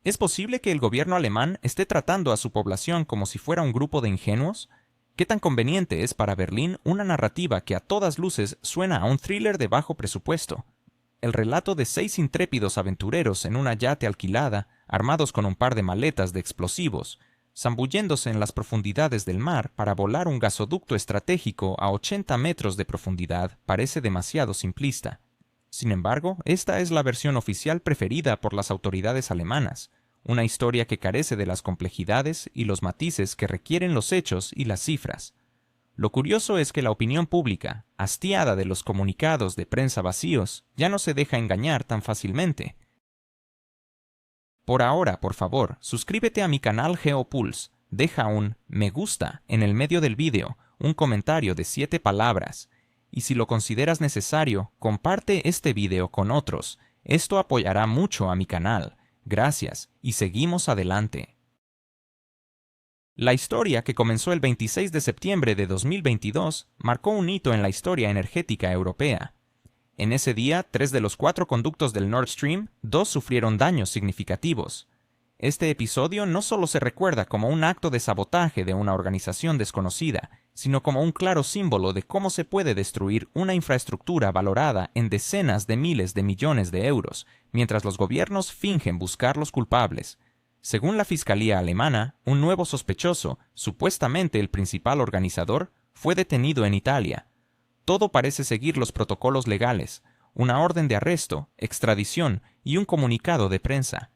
¿Es posible que el gobierno alemán esté tratando a su población como si fuera un grupo de ingenuos? ¿Qué tan conveniente es para Berlín una narrativa que a todas luces suena a un thriller de bajo presupuesto? El relato de 6 intrépidos aventureros en una yate alquilada, armados con un par de maletas de explosivos, zambulléndose en las profundidades del mar para volar un gasoducto estratégico a 80 metros de profundidad, parece demasiado simplista. Sin embargo, esta es la versión oficial preferida por las autoridades alemanas, una historia que carece de las complejidades y los matices que requieren los hechos y las cifras. Lo curioso es que la opinión pública, hastiada de los comunicados de prensa vacíos, ya no se deja engañar tan fácilmente. Por ahora, por favor, suscríbete a mi canal GeoPulse, deja un me gusta en el medio del vídeo, un comentario de 7 palabras, y si lo consideras necesario, comparte este video con otros. Esto apoyará mucho a mi canal. Gracias, y seguimos adelante. La historia, que comenzó el 26 de septiembre de 2022, marcó un hito en la historia energética europea. En ese día, 3 de los 4 conductos del Nord Stream, 2 sufrieron daños significativos. Este episodio no solo se recuerda como un acto de sabotaje de una organización desconocida, sino como un claro símbolo de cómo se puede destruir una infraestructura valorada en decenas de miles de millones de euros, mientras los gobiernos fingen buscar los culpables. Según la Fiscalía alemana, un nuevo sospechoso, supuestamente el principal organizador, fue detenido en Italia. Todo parece seguir los protocolos legales, una orden de arresto, extradición y un comunicado de prensa.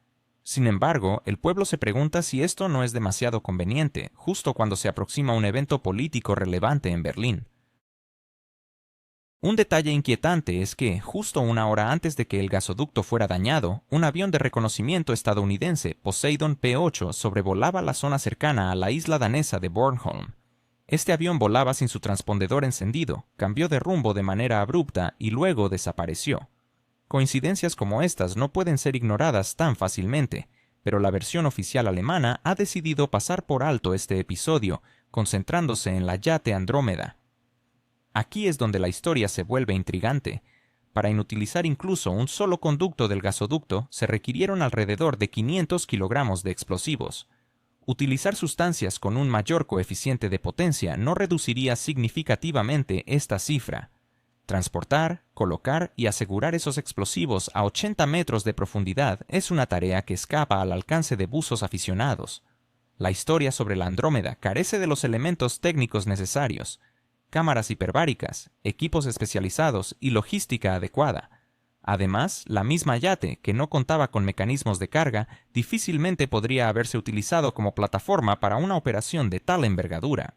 Sin embargo, el pueblo se pregunta si esto no es demasiado conveniente, justo cuando se aproxima un evento político relevante en Berlín. Un detalle inquietante es que, justo una hora antes de que el gasoducto fuera dañado, un avión de reconocimiento estadounidense, Poseidon P-8, sobrevolaba la zona cercana a la isla danesa de Bornholm. Este avión volaba sin su transpondedor encendido, cambió de rumbo de manera abrupta y luego desapareció. Coincidencias como estas no pueden ser ignoradas tan fácilmente, pero la versión oficial alemana ha decidido pasar por alto este episodio, concentrándose en la yate Andrómeda. Aquí es donde la historia se vuelve intrigante. Para inutilizar incluso un solo conducto del gasoducto se requirieron alrededor de 500 kilogramos de explosivos. Utilizar sustancias con un mayor coeficiente de potencia no reduciría significativamente esta cifra. Transportar, colocar y asegurar esos explosivos a 80 metros de profundidad es una tarea que escapa al alcance de buzos aficionados. La historia sobre la Andrómeda carece de los elementos técnicos necesarios: cámaras hiperbáricas, equipos especializados y logística adecuada. Además, la misma yate, que no contaba con mecanismos de carga, difícilmente podría haberse utilizado como plataforma para una operación de tal envergadura.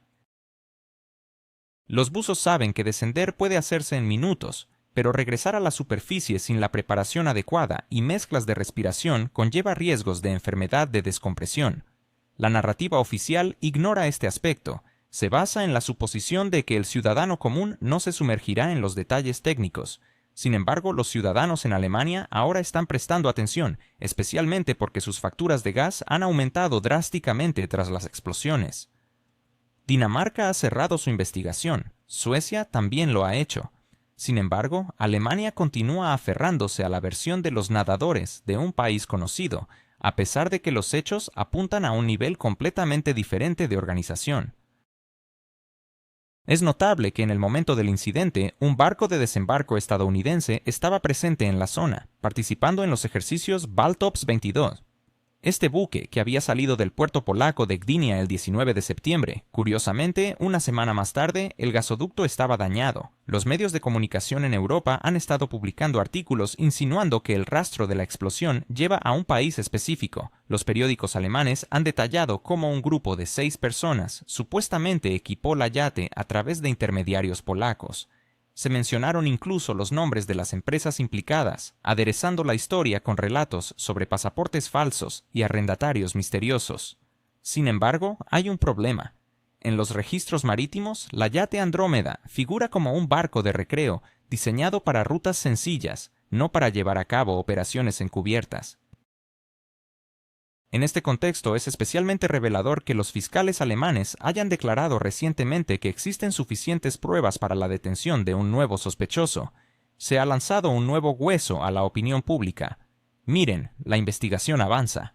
Los buzos saben que descender puede hacerse en minutos, pero regresar a la superficie sin la preparación adecuada y mezclas de respiración conlleva riesgos de enfermedad de descompresión. La narrativa oficial ignora este aspecto. Se basa en la suposición de que el ciudadano común no se sumergirá en los detalles técnicos. Sin embargo, los ciudadanos en Alemania ahora están prestando atención, especialmente porque sus facturas de gas han aumentado drásticamente tras las explosiones. Dinamarca ha cerrado su investigación, Suecia también lo ha hecho. Sin embargo, Alemania continúa aferrándose a la versión de los nadadores de un país conocido, a pesar de que los hechos apuntan a un nivel completamente diferente de organización. Es notable que en el momento del incidente, un barco de desembarco estadounidense estaba presente en la zona, participando en los ejercicios Baltops 22. Este buque, que había salido del puerto polaco de Gdynia el 19 de septiembre, curiosamente, una semana más tarde, el gasoducto estaba dañado. Los medios de comunicación en Europa han estado publicando artículos insinuando que el rastro de la explosión lleva a un país específico. Los periódicos alemanes han detallado cómo un grupo de 6 personas supuestamente equipó la yate a través de intermediarios polacos. Se mencionaron incluso los nombres de las empresas implicadas, aderezando la historia con relatos sobre pasaportes falsos y arrendatarios misteriosos. Sin embargo, hay un problema. En los registros marítimos, la yate Andrómeda figura como un barco de recreo diseñado para rutas sencillas, no para llevar a cabo operaciones encubiertas. En este contexto es especialmente revelador que los fiscales alemanes hayan declarado recientemente que existen suficientes pruebas para la detención de un nuevo sospechoso. Se ha lanzado un nuevo hueso a la opinión pública. Miren, la investigación avanza.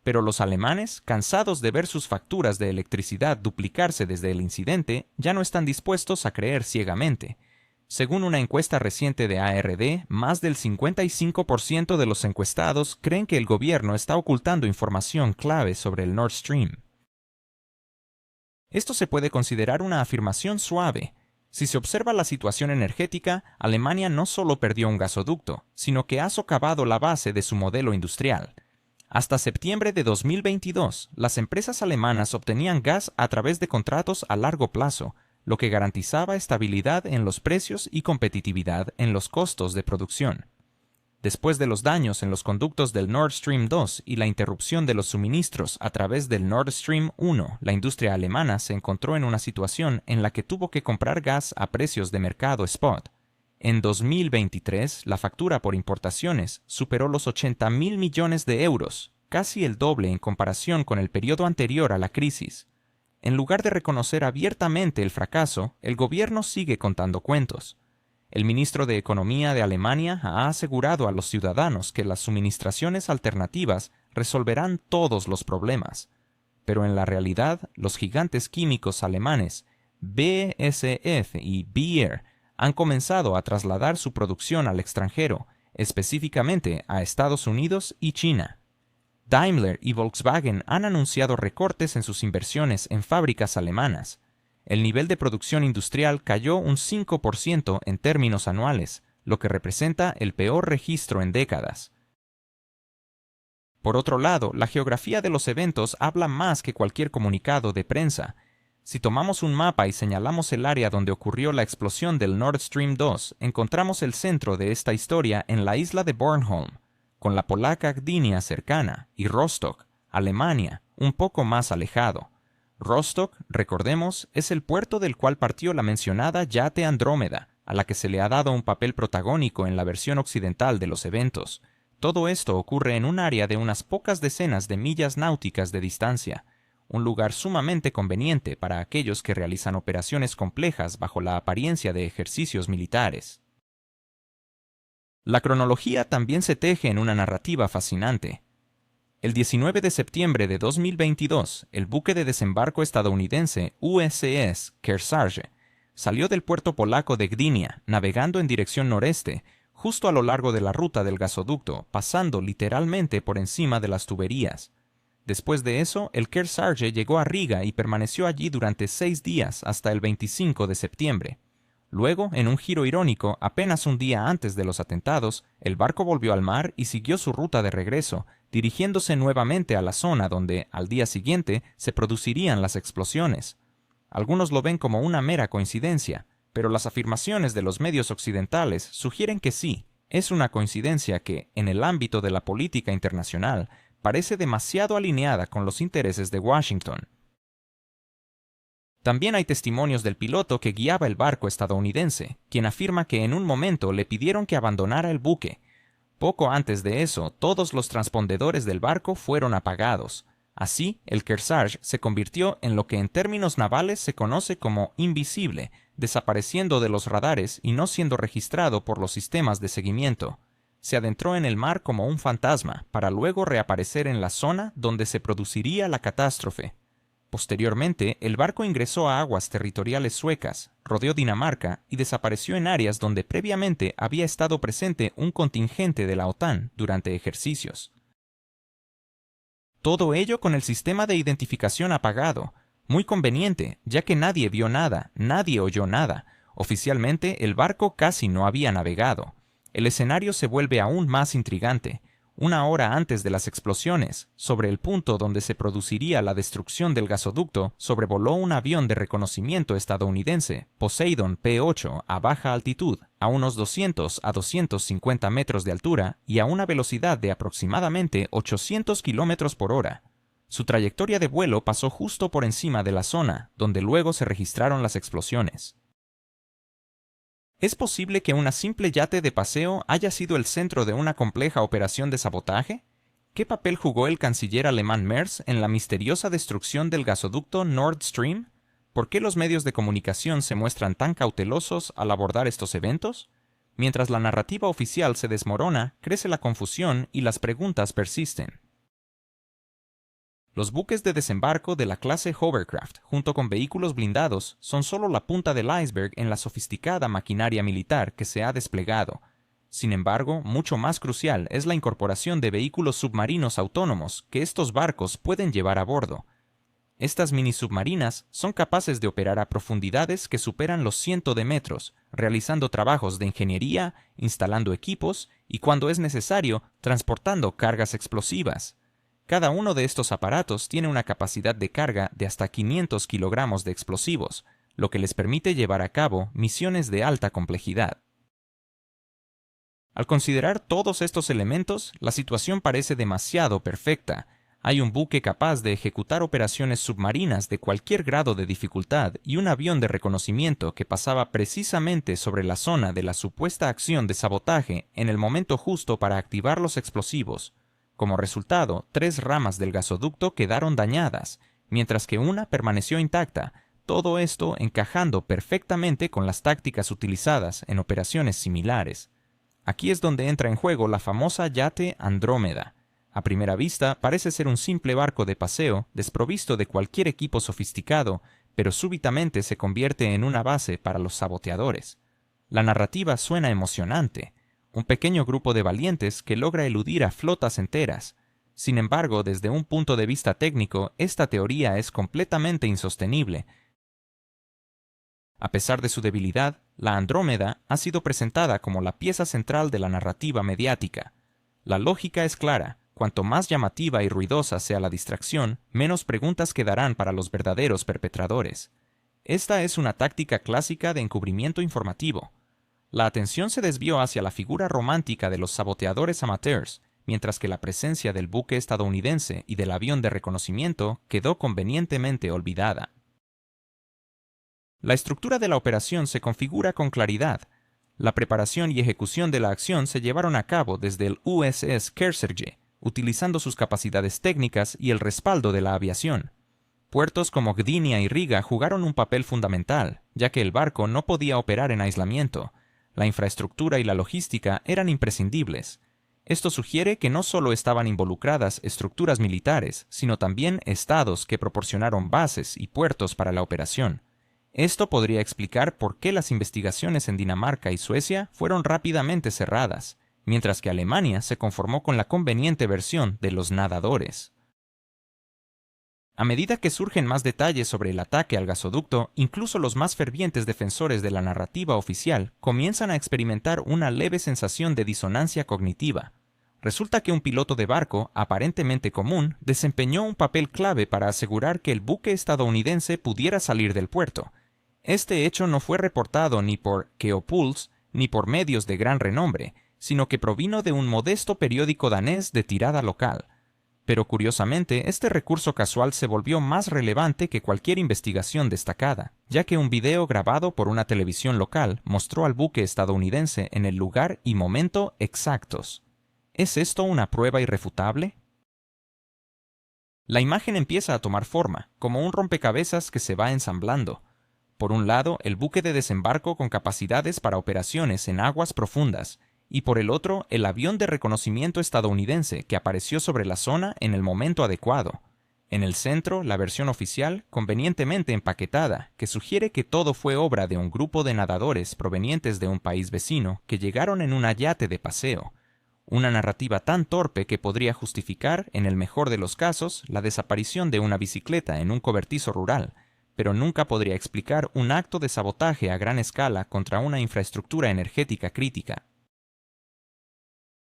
Pero los alemanes, cansados de ver sus facturas de electricidad duplicarse desde el incidente, ya no están dispuestos a creer ciegamente. Según una encuesta reciente de ARD, más del 55% de los encuestados creen que el gobierno está ocultando información clave sobre el Nord Stream. Esto se puede considerar una afirmación suave. Si se observa la situación energética, Alemania no solo perdió un gasoducto, sino que ha socavado la base de su modelo industrial. Hasta septiembre de 2022, las empresas alemanas obtenían gas a través de contratos a largo plazo, lo que garantizaba estabilidad en los precios y competitividad en los costos de producción. Después de los daños en los conductos del Nord Stream 2 y la interrupción de los suministros a través del Nord Stream 1, la industria alemana se encontró en una situación en la que tuvo que comprar gas a precios de mercado spot. En 2023, la factura por importaciones superó los 80.000 millones de euros, casi el doble en comparación con el periodo anterior a la crisis. En lugar de reconocer abiertamente el fracaso, el gobierno sigue contando cuentos. El ministro de Economía de Alemania ha asegurado a los ciudadanos que las suministraciones alternativas resolverán todos los problemas. Pero en la realidad, los gigantes químicos alemanes BASF y Bayer han comenzado a trasladar su producción al extranjero, específicamente a Estados Unidos y China. Daimler y Volkswagen han anunciado recortes en sus inversiones en fábricas alemanas. El nivel de producción industrial cayó un 5% en términos anuales, lo que representa el peor registro en décadas. Por otro lado, la geografía de los eventos habla más que cualquier comunicado de prensa. Si tomamos un mapa y señalamos el área donde ocurrió la explosión del Nord Stream 2, encontramos el centro de esta historia en la isla de Bornholm, con la polaca Gdynia cercana y Rostock, Alemania, un poco más alejado. Rostock, recordemos, es el puerto del cual partió la mencionada yate Andrómeda, a la que se le ha dado un papel protagónico en la versión occidental de los eventos. Todo esto ocurre en un área de unas pocas decenas de millas náuticas de distancia, un lugar sumamente conveniente para aquellos que realizan operaciones complejas bajo la apariencia de ejercicios militares. La cronología también se teje en una narrativa fascinante. El 19 de septiembre de 2022, el buque de desembarco estadounidense USS Kearsarge salió del puerto polaco de Gdynia, navegando en dirección noreste, justo a lo largo de la ruta del gasoducto, pasando literalmente por encima de las tuberías. Después de eso, el Kearsarge llegó a Riga y permaneció allí durante 6 días hasta el 25 de septiembre. Luego, en un giro irónico, apenas un día antes de los atentados, el barco volvió al mar y siguió su ruta de regreso, dirigiéndose nuevamente a la zona donde, al día siguiente, se producirían las explosiones. Algunos lo ven como una mera coincidencia, pero las afirmaciones de los medios occidentales sugieren que sí, es una coincidencia que, en el ámbito de la política internacional, parece demasiado alineada con los intereses de Washington. También hay testimonios del piloto que guiaba el barco estadounidense, quien afirma que en un momento le pidieron que abandonara el buque. Poco antes de eso, todos los transpondedores del barco fueron apagados. Así, el Kearsarge se convirtió en lo que en términos navales se conoce como invisible, desapareciendo de los radares y no siendo registrado por los sistemas de seguimiento. Se adentró en el mar como un fantasma, para luego reaparecer en la zona donde se produciría la catástrofe. Posteriormente, el barco ingresó a aguas territoriales suecas, rodeó Dinamarca y desapareció en áreas donde previamente había estado presente un contingente de la OTAN durante ejercicios. Todo ello con el sistema de identificación apagado, muy conveniente, ya que nadie vio nada, nadie oyó nada. Oficialmente, el barco casi no había navegado. El escenario se vuelve aún más intrigante. Una hora antes de las explosiones, sobre el punto donde se produciría la destrucción del gasoducto, sobrevoló un avión de reconocimiento estadounidense, Poseidon P-8, a baja altitud, a unos 200 a 250 metros de altura y a una velocidad de aproximadamente 800 kilómetros por hora. Su trayectoria de vuelo pasó justo por encima de la zona, donde luego se registraron las explosiones. ¿Es posible que una simple yate de paseo haya sido el centro de una compleja operación de sabotaje? ¿Qué papel jugó el canciller alemán Merz en la misteriosa destrucción del gasoducto Nord Stream? ¿Por qué los medios de comunicación se muestran tan cautelosos al abordar estos eventos? Mientras la narrativa oficial se desmorona, crece la confusión y las preguntas persisten. Los buques de desembarco de la clase Hovercraft, junto con vehículos blindados, son solo la punta del iceberg en la sofisticada maquinaria militar que se ha desplegado. Sin embargo, mucho más crucial es la incorporación de vehículos submarinos autónomos que estos barcos pueden llevar a bordo. Estas mini submarinas son capaces de operar a profundidades que superan los cientos de metros, realizando trabajos de ingeniería, instalando equipos y, cuando es necesario, transportando cargas explosivas. Cada uno de estos aparatos tiene una capacidad de carga de hasta 500 kilogramos de explosivos, lo que les permite llevar a cabo misiones de alta complejidad. Al considerar todos estos elementos, la situación parece demasiado perfecta. Hay un buque capaz de ejecutar operaciones submarinas de cualquier grado de dificultad y un avión de reconocimiento que pasaba precisamente sobre la zona de la supuesta acción de sabotaje en el momento justo para activar los explosivos. Como resultado, 3 ramas del gasoducto quedaron dañadas, mientras que una permaneció intacta, todo esto encajando perfectamente con las tácticas utilizadas en operaciones similares. Aquí es donde entra en juego la famosa yate Andrómeda. A primera vista parece ser un simple barco de paseo desprovisto de cualquier equipo sofisticado, pero súbitamente se convierte en una base para los saboteadores. La narrativa suena emocionante. Un pequeño grupo de valientes que logra eludir a flotas enteras. Sin embargo, desde un punto de vista técnico, esta teoría es completamente insostenible. A pesar de su debilidad, la Andrómeda ha sido presentada como la pieza central de la narrativa mediática. La lógica es clara. Cuanto más llamativa y ruidosa sea la distracción, menos preguntas quedarán para los verdaderos perpetradores. Esta es una táctica clásica de encubrimiento informativo. La atención se desvió hacia la figura romántica de los saboteadores amateurs, mientras que la presencia del buque estadounidense y del avión de reconocimiento quedó convenientemente olvidada. La estructura de la operación se configura con claridad. La preparación y ejecución de la acción se llevaron a cabo desde el USS Kearsarge, utilizando sus capacidades técnicas y el respaldo de la aviación. Puertos como Gdynia y Riga jugaron un papel fundamental, ya que el barco no podía operar en aislamiento. La infraestructura y la logística eran imprescindibles. Esto sugiere que no solo estaban involucradas estructuras militares, sino también estados que proporcionaron bases y puertos para la operación. Esto podría explicar por qué las investigaciones en Dinamarca y Suecia fueron rápidamente cerradas, mientras que Alemania se conformó con la conveniente versión de los nadadores. A medida que surgen más detalles sobre el ataque al gasoducto, incluso los más fervientes defensores de la narrativa oficial comienzan a experimentar una leve sensación de disonancia cognitiva. Resulta que un piloto de barco, aparentemente común, desempeñó un papel clave para asegurar que el buque estadounidense pudiera salir del puerto. Este hecho no fue reportado ni por Geopuls ni por medios de gran renombre, sino que provino de un modesto periódico danés de tirada local. Pero curiosamente, este recurso casual se volvió más relevante que cualquier investigación destacada, ya que un video grabado por una televisión local mostró al buque estadounidense en el lugar y momento exactos. ¿Es esto una prueba irrefutable? La imagen empieza a tomar forma, como un rompecabezas que se va ensamblando. Por un lado, el buque de desembarco con capacidades para operaciones en aguas profundas, y por el otro, el avión de reconocimiento estadounidense que apareció sobre la zona en el momento adecuado. En el centro, la versión oficial, convenientemente empaquetada, que sugiere que todo fue obra de un grupo de nadadores provenientes de un país vecino que llegaron en un yate de paseo. Una narrativa tan torpe que podría justificar, en el mejor de los casos, la desaparición de una bicicleta en un cobertizo rural, pero nunca podría explicar un acto de sabotaje a gran escala contra una infraestructura energética crítica.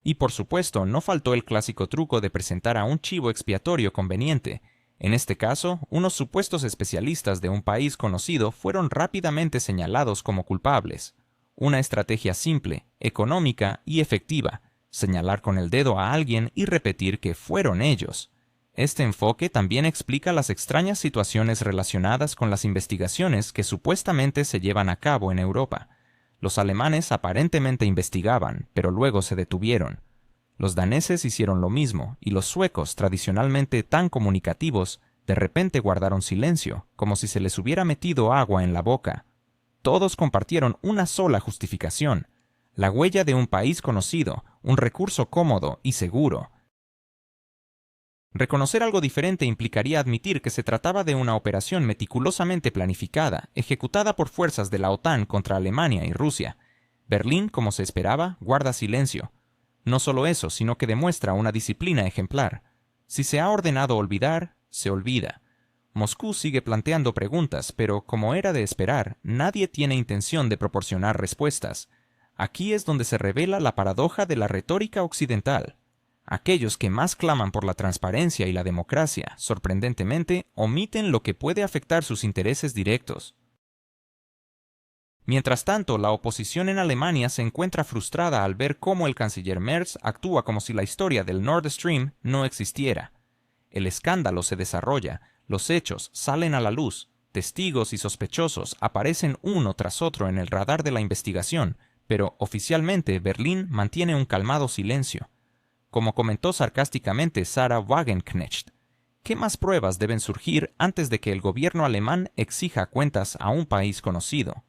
Y por supuesto, no faltó el clásico truco de presentar a un chivo expiatorio conveniente. En este caso, unos supuestos especialistas de un país conocido fueron rápidamente señalados como culpables. Una estrategia simple, económica y efectiva: señalar con el dedo a alguien y repetir que fueron ellos. Este enfoque también explica las extrañas situaciones relacionadas con las investigaciones que supuestamente se llevan a cabo en Europa. Los alemanes aparentemente investigaban, pero luego se detuvieron. Los daneses hicieron lo mismo, y los suecos, tradicionalmente tan comunicativos, de repente guardaron silencio, como si se les hubiera metido agua en la boca. Todos compartieron una sola justificación: la huella de un país conocido, un recurso cómodo y seguro. Reconocer algo diferente implicaría admitir que se trataba de una operación meticulosamente planificada, ejecutada por fuerzas de la OTAN contra Alemania y Rusia. Berlín, como se esperaba, guarda silencio. No solo eso, sino que demuestra una disciplina ejemplar. Si se ha ordenado olvidar, se olvida. Moscú sigue planteando preguntas, pero, como era de esperar, nadie tiene intención de proporcionar respuestas. Aquí es donde se revela la paradoja de la retórica occidental. Aquellos que más claman por la transparencia y la democracia, sorprendentemente, omiten lo que puede afectar sus intereses directos. Mientras tanto, la oposición en Alemania se encuentra frustrada al ver cómo el canciller Merz actúa como si la historia del Nord Stream no existiera. El escándalo se desarrolla, los hechos salen a la luz, testigos y sospechosos aparecen uno tras otro en el radar de la investigación, pero oficialmente Berlín mantiene un calmado silencio. Como comentó sarcásticamente Sarah Wagenknecht, ¿qué más pruebas deben surgir antes de que el gobierno alemán exija cuentas a un país conocido?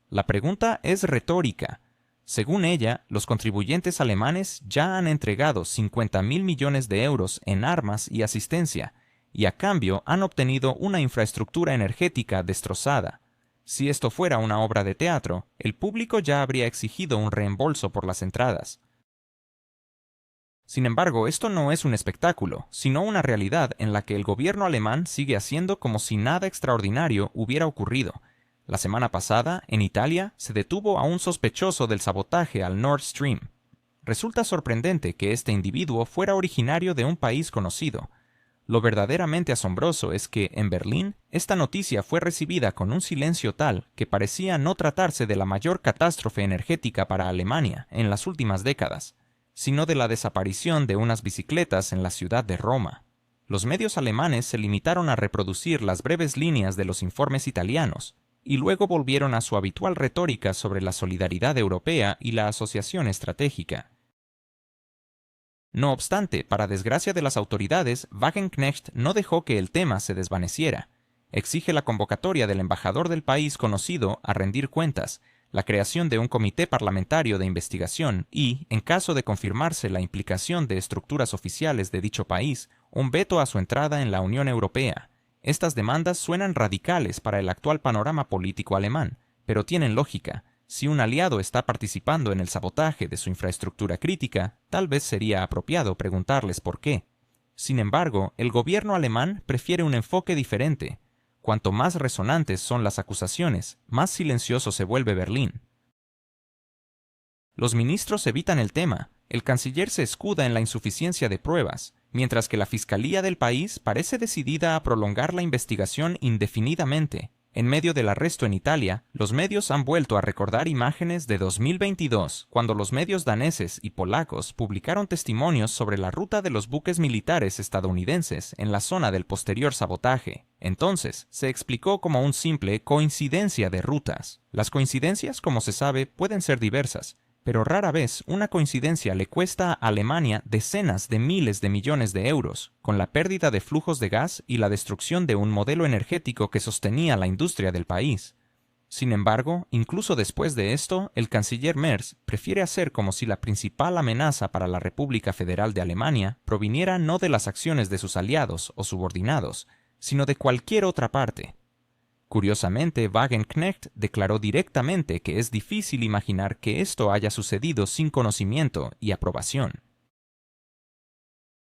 La pregunta es retórica. Según ella, los contribuyentes alemanes ya han entregado 50.000 millones de euros en armas y asistencia, y a cambio han obtenido una infraestructura energética destrozada. Si esto fuera una obra de teatro, el público ya habría exigido un reembolso por las entradas. Sin embargo, esto no es un espectáculo, sino una realidad en la que el gobierno alemán sigue haciendo como si nada extraordinario hubiera ocurrido. La semana pasada, en Italia, se detuvo a un sospechoso del sabotaje al Nord Stream. Resulta sorprendente que este individuo fuera originario de un país conocido. Lo verdaderamente asombroso es que, en Berlín, esta noticia fue recibida con un silencio tal que parecía no tratarse de la mayor catástrofe energética para Alemania en las últimas décadas, sino de la desaparición de unas bicicletas en la ciudad de Roma. Los medios alemanes se limitaron a reproducir las breves líneas de los informes italianos, y luego volvieron a su habitual retórica sobre la solidaridad europea y la asociación estratégica. No obstante, para desgracia de las autoridades, Wagenknecht no dejó que el tema se desvaneciera. Exige la convocatoria del embajador del país conocido a rendir cuentas, la creación de un comité parlamentario de investigación y, en caso de confirmarse la implicación de estructuras oficiales de dicho país, un veto a su entrada en la Unión Europea. Estas demandas suenan radicales para el actual panorama político alemán, pero tienen lógica. Si un aliado está participando en el sabotaje de su infraestructura crítica, tal vez sería apropiado preguntarles por qué. Sin embargo, el gobierno alemán prefiere un enfoque diferente. Cuanto más resonantes son las acusaciones, más silencioso se vuelve Berlín. Los ministros evitan el tema, el canciller se escuda en la insuficiencia de pruebas, mientras que la fiscalía del país parece decidida a prolongar la investigación indefinidamente. En medio del arresto en Italia, los medios han vuelto a recordar imágenes de 2022, cuando los medios daneses y polacos publicaron testimonios sobre la ruta de los buques militares estadounidenses en la zona del posterior sabotaje. Entonces, se explicó como un simple coincidencia de rutas. Las coincidencias, como se sabe, pueden ser diversas, pero rara vez una coincidencia le cuesta a Alemania decenas de miles de millones de euros, con la pérdida de flujos de gas y la destrucción de un modelo energético que sostenía la industria del país. Sin embargo, incluso después de esto, el canciller Merz prefiere hacer como si la principal amenaza para la República Federal de Alemania proviniera no de las acciones de sus aliados o subordinados, sino de cualquier otra parte. Curiosamente, Wagenknecht declaró directamente que es difícil imaginar que esto haya sucedido sin conocimiento y aprobación.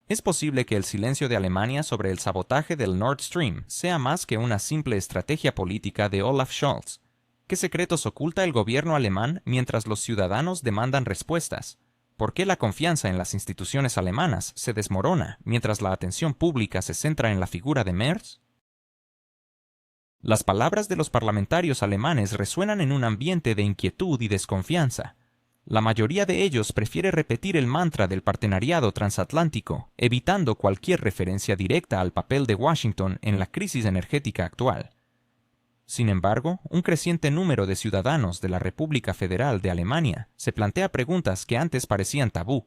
Es posible que el silencio de Alemania sobre el sabotaje del Nord Stream sea más que una simple estrategia política de Olaf Scholz. ¿Qué secretos oculta el gobierno alemán mientras los ciudadanos demandan respuestas? ¿Por qué la confianza en las instituciones alemanas se desmorona mientras la atención pública se centra en la figura de Merz? Las palabras de los parlamentarios alemanes resuenan en un ambiente de inquietud y desconfianza. La mayoría de ellos prefiere repetir el mantra del partenariado transatlántico, evitando cualquier referencia directa al papel de Washington en la crisis energética actual. Sin embargo, un creciente número de ciudadanos de la República Federal de Alemania se plantea preguntas que antes parecían tabú.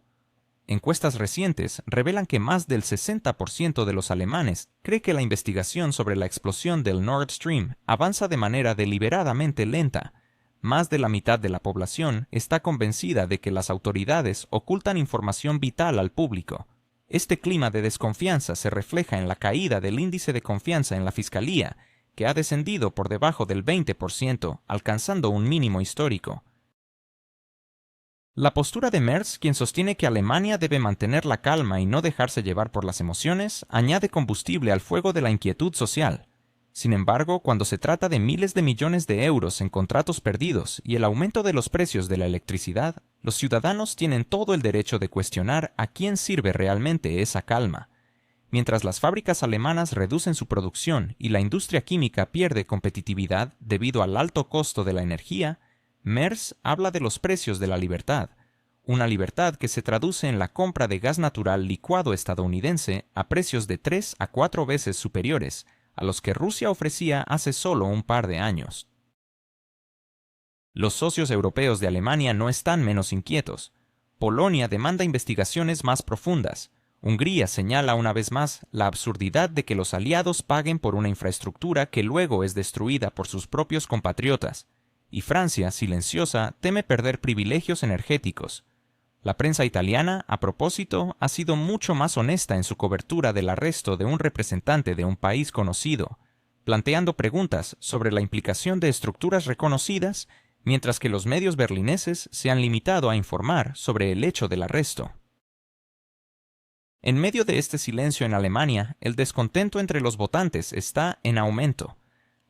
Encuestas recientes revelan que más del 60% de los alemanes cree que la investigación sobre la explosión del Nord Stream avanza de manera deliberadamente lenta. Más de la mitad de la población está convencida de que las autoridades ocultan información vital al público. Este clima de desconfianza se refleja en la caída del índice de confianza en la Fiscalía, que ha descendido por debajo del 20%, alcanzando un mínimo histórico. La postura de Merz, quien sostiene que Alemania debe mantener la calma y no dejarse llevar por las emociones, añade combustible al fuego de la inquietud social. Sin embargo, cuando se trata de miles de millones de euros en contratos perdidos y el aumento de los precios de la electricidad, los ciudadanos tienen todo el derecho de cuestionar a quién sirve realmente esa calma. Mientras las fábricas alemanas reducen su producción y la industria química pierde competitividad debido al alto costo de la energía, Merz habla de los precios de la libertad, una libertad que se traduce en la compra de gas natural licuado estadounidense a precios de 3 a 4 veces superiores a los que Rusia ofrecía hace solo un par de años. Los socios europeos de Alemania no están menos inquietos. Polonia demanda investigaciones más profundas. Hungría señala una vez más la absurdidad de que los aliados paguen por una infraestructura que luego es destruida por sus propios compatriotas. Y Francia, silenciosa, teme perder privilegios energéticos. La prensa italiana, a propósito, ha sido mucho más honesta en su cobertura del arresto de un representante de un país conocido, planteando preguntas sobre la implicación de estructuras reconocidas, mientras que los medios berlineses se han limitado a informar sobre el hecho del arresto. En medio de este silencio en Alemania, el descontento entre los votantes está en aumento.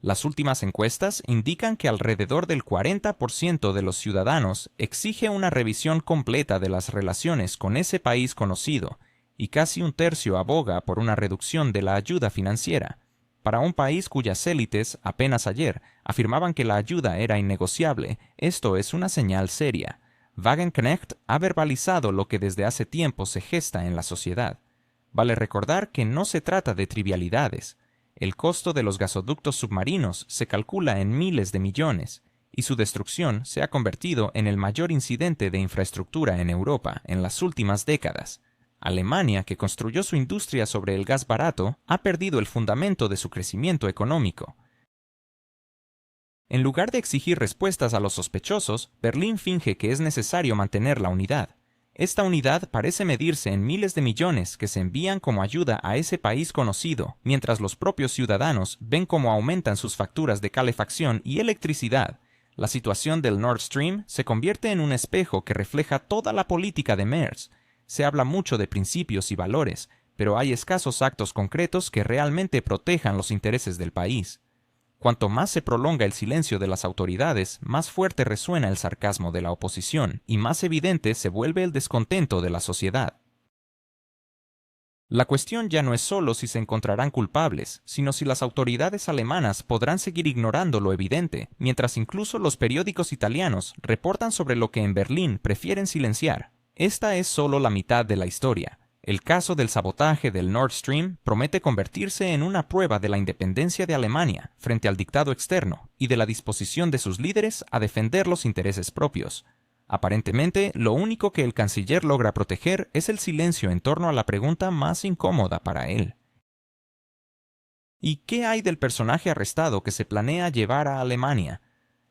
Las últimas encuestas indican que alrededor del 40% de los ciudadanos exige una revisión completa de las relaciones con ese país conocido, y casi un tercio aboga por una reducción de la ayuda financiera, para un país cuyas élites, apenas ayer, afirmaban que la ayuda era innegociable. Esto es una señal seria. Wagenknecht ha verbalizado lo que desde hace tiempo se gesta en la sociedad. Vale recordar que no se trata de trivialidades. El costo de los gasoductos submarinos se calcula en miles de millones, y su destrucción se ha convertido en el mayor incidente de infraestructura en Europa en las últimas décadas. Alemania, que construyó su industria sobre el gas barato, ha perdido el fundamento de su crecimiento económico. En lugar de exigir respuestas a los sospechosos, Berlín finge que es necesario mantener la unidad. Esta unidad parece medirse en miles de millones que se envían como ayuda a ese país conocido, mientras los propios ciudadanos ven cómo aumentan sus facturas de calefacción y electricidad. La situación del Nord Stream se convierte en un espejo que refleja toda la política de Merz. Se habla mucho de principios y valores, pero hay escasos actos concretos que realmente protejan los intereses del país. Cuanto más se prolonga el silencio de las autoridades, más fuerte resuena el sarcasmo de la oposición y más evidente se vuelve el descontento de la sociedad. La cuestión ya no es solo si se encontrarán culpables, sino si las autoridades alemanas podrán seguir ignorando lo evidente, mientras incluso los periódicos italianos reportan sobre lo que en Berlín prefieren silenciar. Esta es solo la mitad de la historia. El caso del sabotaje del Nord Stream promete convertirse en una prueba de la independencia de Alemania frente al dictado externo y de la disposición de sus líderes a defender los intereses propios. Aparentemente, lo único que el canciller logra proteger es el silencio en torno a la pregunta más incómoda para él. ¿Y qué hay del personaje arrestado que se planea llevar a Alemania?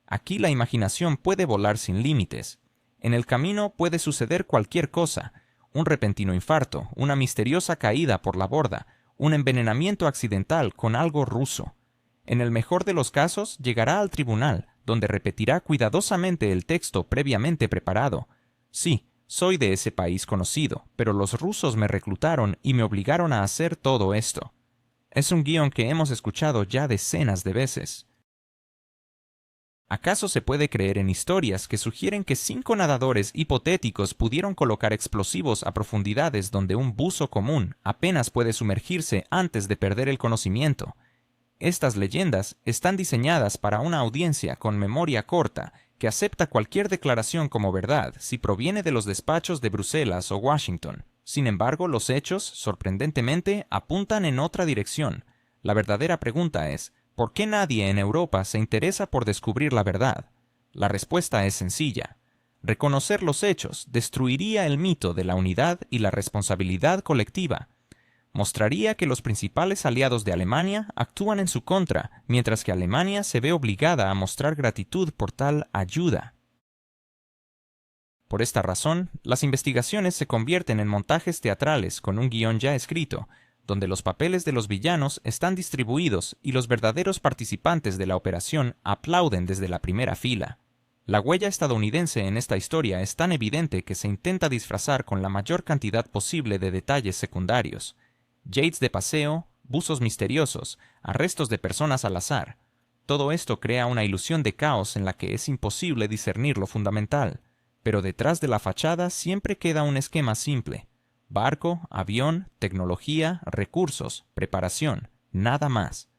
Aquí la imaginación puede volar sin límites. En el camino puede suceder cualquier cosa: un repentino infarto, una misteriosa caída por la borda, un envenenamiento accidental con algo ruso. En el mejor de los casos, llegará al tribunal, donde repetirá cuidadosamente el texto previamente preparado. Sí, soy de ese país conocido, pero los rusos me reclutaron y me obligaron a hacer todo esto. Es un guión que hemos escuchado ya decenas de veces. ¿Acaso se puede creer en historias que sugieren que 5 nadadores hipotéticos pudieron colocar explosivos a profundidades donde un buzo común apenas puede sumergirse antes de perder el conocimiento? Estas leyendas están diseñadas para una audiencia con memoria corta que acepta cualquier declaración como verdad si proviene de los despachos de Bruselas o Washington. Sin embargo, los hechos, sorprendentemente, apuntan en otra dirección. La verdadera pregunta es: ¿por qué nadie en Europa se interesa por descubrir la verdad? La respuesta es sencilla. Reconocer los hechos destruiría el mito de la unidad y la responsabilidad colectiva. Mostraría que los principales aliados de Alemania actúan en su contra, mientras que Alemania se ve obligada a mostrar gratitud por tal ayuda. Por esta razón, las investigaciones se convierten en montajes teatrales con un guión ya escrito, donde los papeles de los villanos están distribuidos y los verdaderos participantes de la operación aplauden desde la primera fila. La huella estadounidense en esta historia es tan evidente que se intenta disfrazar con la mayor cantidad posible de detalles secundarios. Jades de paseo, buzos misteriosos, arrestos de personas al azar. Todo esto crea una ilusión de caos en la que es imposible discernir lo fundamental, pero detrás de la fachada siempre queda un esquema simple. Barco, avión, tecnología, recursos, preparación, nada más.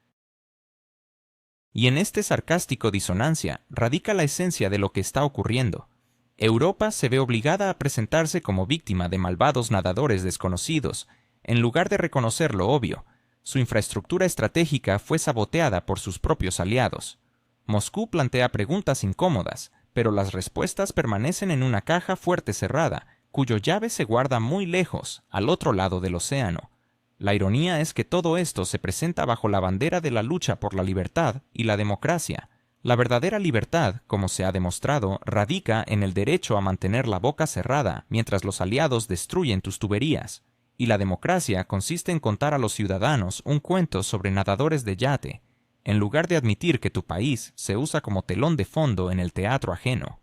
Y en este sarcástico disonancia radica la esencia de lo que está ocurriendo. Europa se ve obligada a presentarse como víctima de malvados nadadores desconocidos, en lugar de reconocer lo obvio. Su infraestructura estratégica fue saboteada por sus propios aliados. Moscú plantea preguntas incómodas, pero las respuestas permanecen en una caja fuerte cerrada, cuyo llave se guarda muy lejos, al otro lado del océano. La ironía es que todo esto se presenta bajo la bandera de la lucha por la libertad y la democracia. La verdadera libertad, como se ha demostrado, radica en el derecho a mantener la boca cerrada mientras los aliados destruyen tus tuberías. Y la democracia consiste en contar a los ciudadanos un cuento sobre nadadores de yate, en lugar de admitir que tu país se usa como telón de fondo en el teatro ajeno.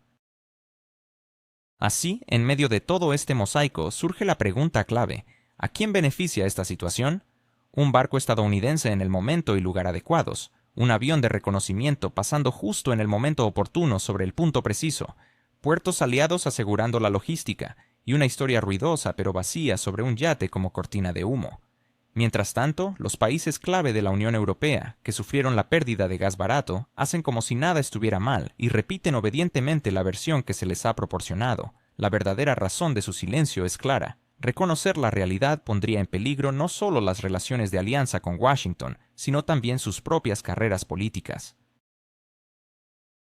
Así, en medio de todo este mosaico surge la pregunta clave: ¿a quién beneficia esta situación? Un barco estadounidense en el momento y lugar adecuados, un avión de reconocimiento pasando justo en el momento oportuno sobre el punto preciso, puertos aliados asegurando la logística, y una historia ruidosa pero vacía sobre un yate como cortina de humo. Mientras tanto, los países clave de la Unión Europea, que sufrieron la pérdida de gas barato, hacen como si nada estuviera mal y repiten obedientemente la versión que se les ha proporcionado. La verdadera razón de su silencio es clara. Reconocer la realidad pondría en peligro no solo las relaciones de alianza con Washington, sino también sus propias carreras políticas.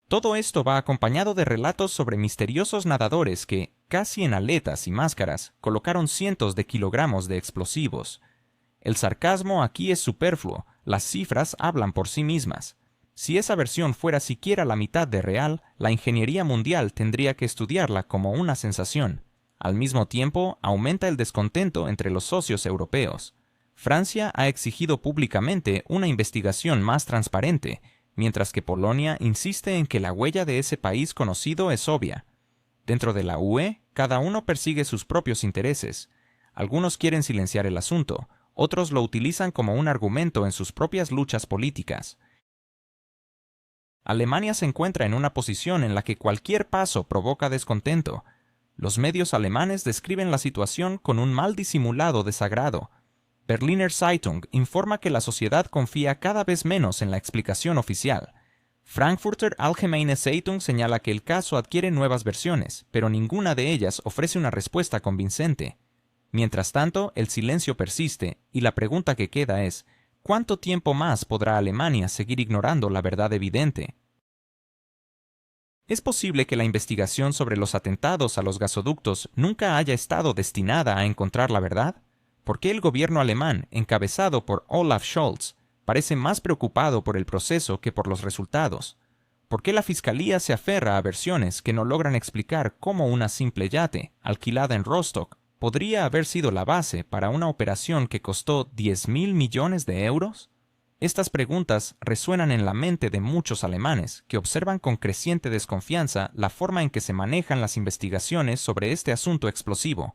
Todo esto va acompañado de relatos sobre misteriosos nadadores que, casi en aletas y máscaras, colocaron cientos de kilogramos de explosivos. El sarcasmo aquí es superfluo, las cifras hablan por sí mismas. Si esa versión fuera siquiera la mitad de real, la ingeniería mundial tendría que estudiarla como una sensación. Al mismo tiempo, aumenta el descontento entre los socios europeos. Francia ha exigido públicamente una investigación más transparente, mientras que Polonia insiste en que la huella de ese país conocido es obvia. Dentro de la UE, cada uno persigue sus propios intereses. Algunos quieren silenciar el asunto, otros lo utilizan como un argumento en sus propias luchas políticas. Alemania se encuentra en una posición en la que cualquier paso provoca descontento. Los medios alemanes describen la situación con un mal disimulado desagrado. Berliner Zeitung informa que la sociedad confía cada vez menos en la explicación oficial. Frankfurter Allgemeine Zeitung señala que el caso adquiere nuevas versiones, pero ninguna de ellas ofrece una respuesta convincente. Mientras tanto, el silencio persiste, y la pregunta que queda es: ¿cuánto tiempo más podrá Alemania seguir ignorando la verdad evidente? ¿Es posible que la investigación sobre los atentados a los gasoductos nunca haya estado destinada a encontrar la verdad? ¿Por qué el gobierno alemán, encabezado por Olaf Scholz, parece más preocupado por el proceso que por los resultados? ¿Por qué la fiscalía se aferra a versiones que no logran explicar cómo una simple yate, alquilada en Rostock, podría haber sido la base para una operación que costó 10.000 millones de euros? Estas preguntas resuenan en la mente de muchos alemanes, que observan con creciente desconfianza la forma en que se manejan las investigaciones sobre este asunto explosivo.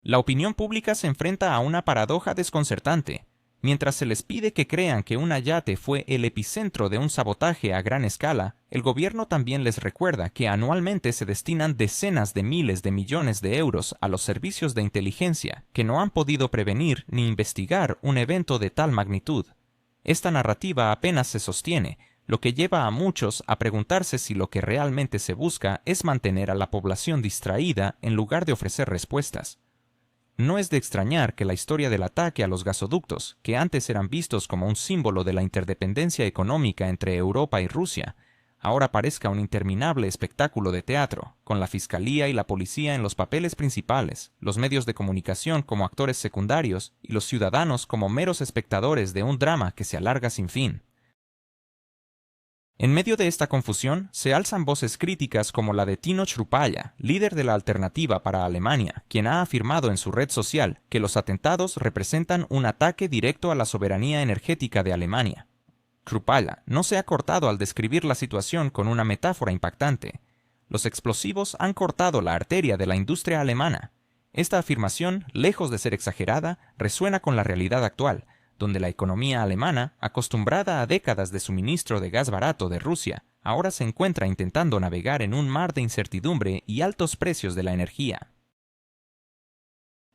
La opinión pública se enfrenta a una paradoja desconcertante. Mientras se les pide que crean que un yate fue el epicentro de un sabotaje a gran escala, el gobierno también les recuerda que anualmente se destinan decenas de miles de millones de euros a los servicios de inteligencia, que no han podido prevenir ni investigar un evento de tal magnitud. Esta narrativa apenas se sostiene, lo que lleva a muchos a preguntarse si lo que realmente se busca es mantener a la población distraída en lugar de ofrecer respuestas. No es de extrañar que la historia del ataque a los gasoductos, que antes eran vistos como un símbolo de la interdependencia económica entre Europa y Rusia, ahora parezca un interminable espectáculo de teatro, con la fiscalía y la policía en los papeles principales, los medios de comunicación como actores secundarios y los ciudadanos como meros espectadores de un drama que se alarga sin fin. En medio de esta confusión, se alzan voces críticas como la de Tino Chrupalla, líder de la Alternativa para Alemania, quien ha afirmado en su red social que los atentados representan un ataque directo a la soberanía energética de Alemania. Chrupalla no se ha cortado al describir la situación con una metáfora impactante. Los explosivos han cortado la arteria de la industria alemana. Esta afirmación, lejos de ser exagerada, resuena con la realidad actual, donde la economía alemana, acostumbrada a décadas de suministro de gas barato de Rusia, ahora se encuentra intentando navegar en un mar de incertidumbre y altos precios de la energía.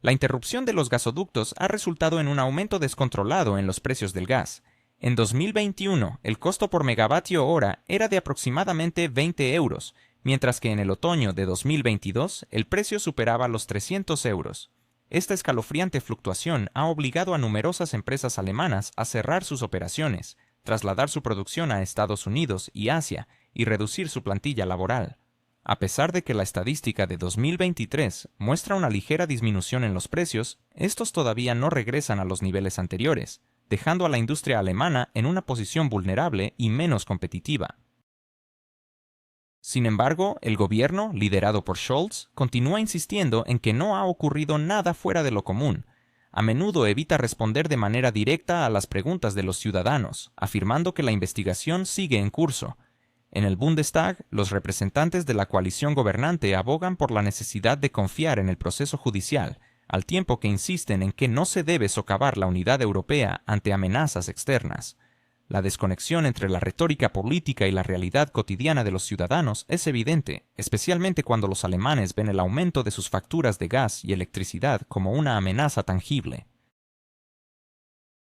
La interrupción de los gasoductos ha resultado en un aumento descontrolado en los precios del gas. En 2021, el costo por megavatio hora era de aproximadamente 20 euros, mientras que en el otoño de 2022 el precio superaba los 300 euros. Esta escalofriante fluctuación ha obligado a numerosas empresas alemanas a cerrar sus operaciones, trasladar su producción a Estados Unidos y Asia y reducir su plantilla laboral. A pesar de que la estadística de 2023 muestra una ligera disminución en los precios, estos todavía no regresan a los niveles anteriores, dejando a la industria alemana en una posición vulnerable y menos competitiva. Sin embargo, el gobierno, liderado por Scholz, continúa insistiendo en que no ha ocurrido nada fuera de lo común. A menudo evita responder de manera directa a las preguntas de los ciudadanos, afirmando que la investigación sigue en curso. En el Bundestag, los representantes de la coalición gobernante abogan por la necesidad de confiar en el proceso judicial, al tiempo que insisten en que no se debe socavar la unidad europea ante amenazas externas. La desconexión entre la retórica política y la realidad cotidiana de los ciudadanos es evidente, especialmente cuando los alemanes ven el aumento de sus facturas de gas y electricidad como una amenaza tangible.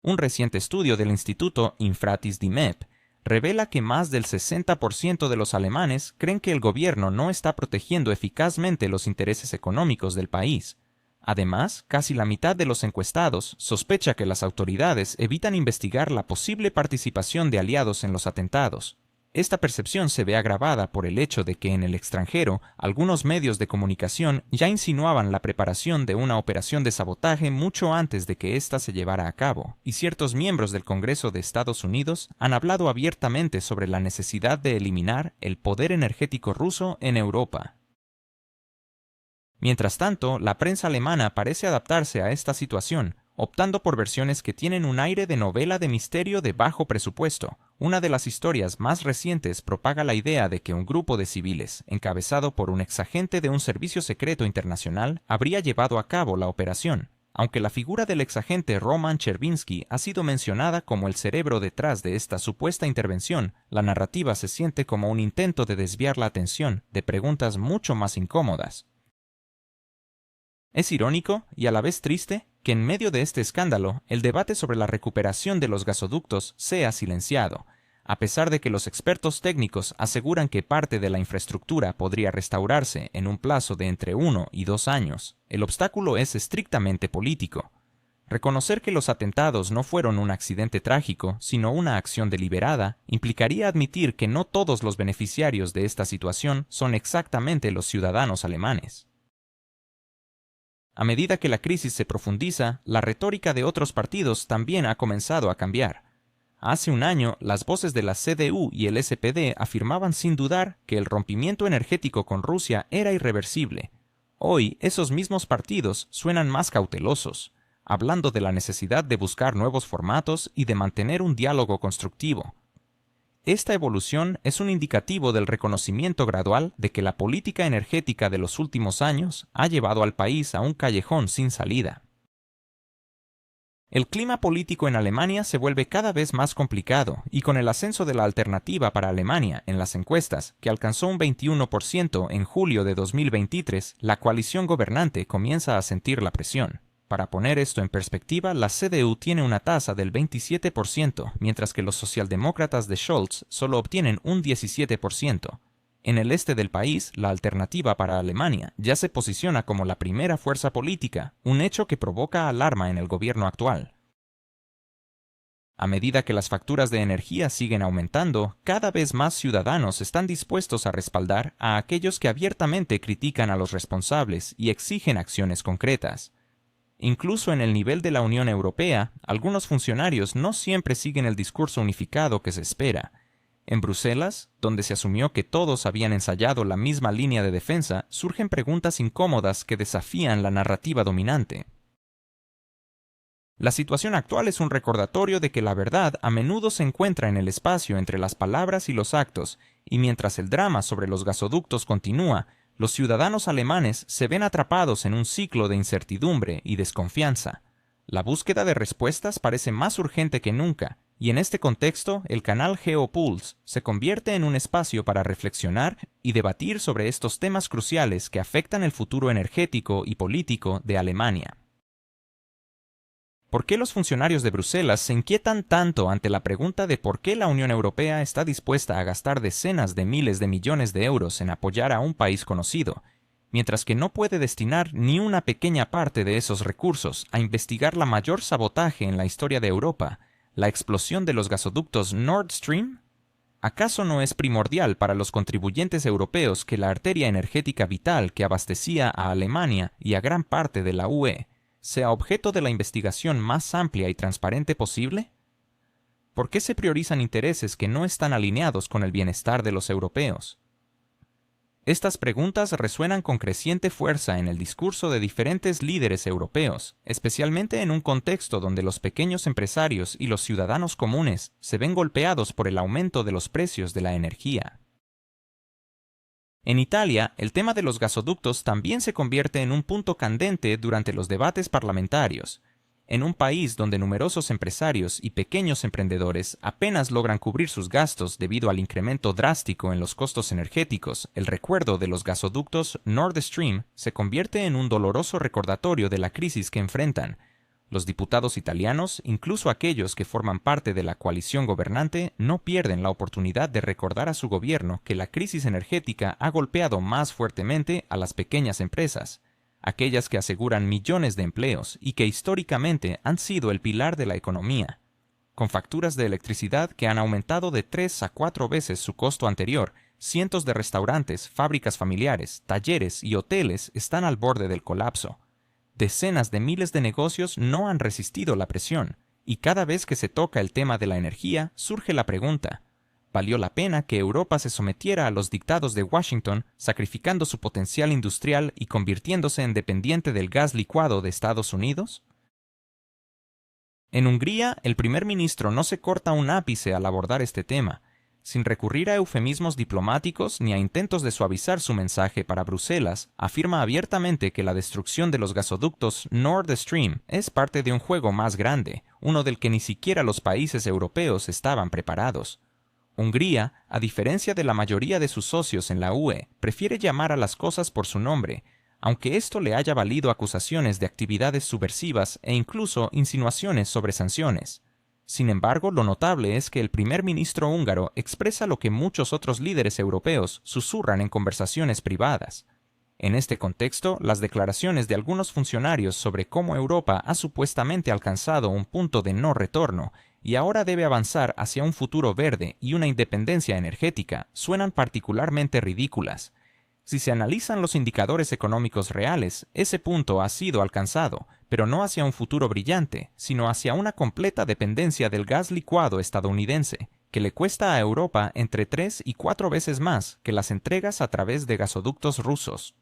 Un reciente estudio del Instituto Infratis DIMEP revela que más del 60% de los alemanes creen que el gobierno no está protegiendo eficazmente los intereses económicos del país. Además, casi la mitad de los encuestados sospecha que las autoridades evitan investigar la posible participación de aliados en los atentados. Esta percepción se ve agravada por el hecho de que en el extranjero algunos medios de comunicación ya insinuaban la preparación de una operación de sabotaje mucho antes de que ésta se llevara a cabo, y ciertos miembros del Congreso de Estados Unidos han hablado abiertamente sobre la necesidad de eliminar el poder energético ruso en Europa. Mientras tanto, la prensa alemana parece adaptarse a esta situación, optando por versiones que tienen un aire de novela de misterio de bajo presupuesto. Una de las historias más recientes propaga la idea de que un grupo de civiles, encabezado por un exagente de un servicio secreto internacional, habría llevado a cabo la operación. Aunque la figura del exagente Roman Chervinsky ha sido mencionada como el cerebro detrás de esta supuesta intervención, la narrativa se siente como un intento de desviar la atención de preguntas mucho más incómodas. Es irónico, y a la vez triste, que en medio de este escándalo, el debate sobre la recuperación de los gasoductos sea silenciado. A pesar de que los expertos técnicos aseguran que parte de la infraestructura podría restaurarse en un plazo de entre 1 y 2 años, el obstáculo es estrictamente político. Reconocer que los atentados no fueron un accidente trágico, sino una acción deliberada, implicaría admitir que no todos los beneficiarios de esta situación son exactamente los ciudadanos alemanes. A medida que la crisis se profundiza, la retórica de otros partidos también ha comenzado a cambiar. Hace un año, las voces de la CDU y el SPD afirmaban sin dudar que el rompimiento energético con Rusia era irreversible. Hoy, esos mismos partidos suenan más cautelosos, hablando de la necesidad de buscar nuevos formatos y de mantener un diálogo constructivo. Esta evolución es un indicativo del reconocimiento gradual de que la política energética de los últimos años ha llevado al país a un callejón sin salida. El clima político en Alemania se vuelve cada vez más complicado y con el ascenso de la Alternativa para Alemania en las encuestas, que alcanzó un 21% en julio de 2023, la coalición gobernante comienza a sentir la presión. Para poner esto en perspectiva, la CDU tiene una tasa del 27%, mientras que los socialdemócratas de Scholz solo obtienen un 17%. En el este del país, la Alternativa para Alemania ya se posiciona como la primera fuerza política, un hecho que provoca alarma en el gobierno actual. A medida que las facturas de energía siguen aumentando, cada vez más ciudadanos están dispuestos a respaldar a aquellos que abiertamente critican a los responsables y exigen acciones concretas. Incluso en el nivel de la Unión Europea, algunos funcionarios no siempre siguen el discurso unificado que se espera. En Bruselas, donde se asumió que todos habían ensayado la misma línea de defensa, surgen preguntas incómodas que desafían la narrativa dominante. La situación actual es un recordatorio de que la verdad a menudo se encuentra en el espacio entre las palabras y los actos, y mientras el drama sobre los gasoductos continúa, los ciudadanos alemanes se ven atrapados en un ciclo de incertidumbre y desconfianza. La búsqueda de respuestas parece más urgente que nunca, y en este contexto el canal GeoPulse se convierte en un espacio para reflexionar y debatir sobre estos temas cruciales que afectan el futuro energético y político de Alemania. ¿Por qué los funcionarios de Bruselas se inquietan tanto ante la pregunta de por qué la Unión Europea está dispuesta a gastar decenas de miles de millones de euros en apoyar a un país conocido, mientras que no puede destinar ni una pequeña parte de esos recursos a investigar la mayor sabotaje en la historia de Europa, la explosión de los gasoductos Nord Stream? ¿Acaso no es primordial para los contribuyentes europeos que la arteria energética vital que abastecía a Alemania y a gran parte de la UE sea objeto de la investigación más amplia y transparente posible? ¿Por qué se priorizan intereses que no están alineados con el bienestar de los europeos? Estas preguntas resuenan con creciente fuerza en el discurso de diferentes líderes europeos, especialmente en un contexto donde los pequeños empresarios y los ciudadanos comunes se ven golpeados por el aumento de los precios de la energía. En Italia, el tema de los gasoductos también se convierte en un punto candente durante los debates parlamentarios. En un país donde numerosos empresarios y pequeños emprendedores apenas logran cubrir sus gastos debido al incremento drástico en los costos energéticos, el recuerdo de los gasoductos Nord Stream se convierte en un doloroso recordatorio de la crisis que enfrentan. Los diputados italianos, incluso aquellos que forman parte de la coalición gobernante, no pierden la oportunidad de recordar a su gobierno que la crisis energética ha golpeado más fuertemente a las pequeñas empresas, aquellas que aseguran millones de empleos y que históricamente han sido el pilar de la economía. Con facturas de electricidad que han aumentado de 3 a 4 veces su costo anterior, cientos de restaurantes, fábricas familiares, talleres y hoteles están al borde del colapso. Decenas de miles de negocios no han resistido la presión, y cada vez que se toca el tema de la energía, surge la pregunta: ¿valió la pena que Europa se sometiera a los dictados de Washington, sacrificando su potencial industrial y convirtiéndose en dependiente del gas licuado de Estados Unidos? En Hungría, el primer ministro no se corta un ápice al abordar este tema, sin recurrir a eufemismos diplomáticos ni a intentos de suavizar su mensaje para Bruselas. Afirma abiertamente que la destrucción de los gasoductos Nord Stream es parte de un juego más grande, uno del que ni siquiera los países europeos estaban preparados. Hungría, a diferencia de la mayoría de sus socios en la UE, prefiere llamar a las cosas por su nombre, aunque esto le haya valido acusaciones de actividades subversivas e incluso insinuaciones sobre sanciones. Sin embargo, lo notable es que el primer ministro húngaro expresa lo que muchos otros líderes europeos susurran en conversaciones privadas. En este contexto, las declaraciones de algunos funcionarios sobre cómo Europa ha supuestamente alcanzado un punto de no retorno y ahora debe avanzar hacia un futuro verde y una independencia energética suenan particularmente ridículas. Si se analizan los indicadores económicos reales, ese punto ha sido alcanzado, pero no hacia un futuro brillante, sino hacia una completa dependencia del gas licuado estadounidense, que le cuesta a Europa entre 3 y 4 veces más que las entregas a través de gasoductos rusos.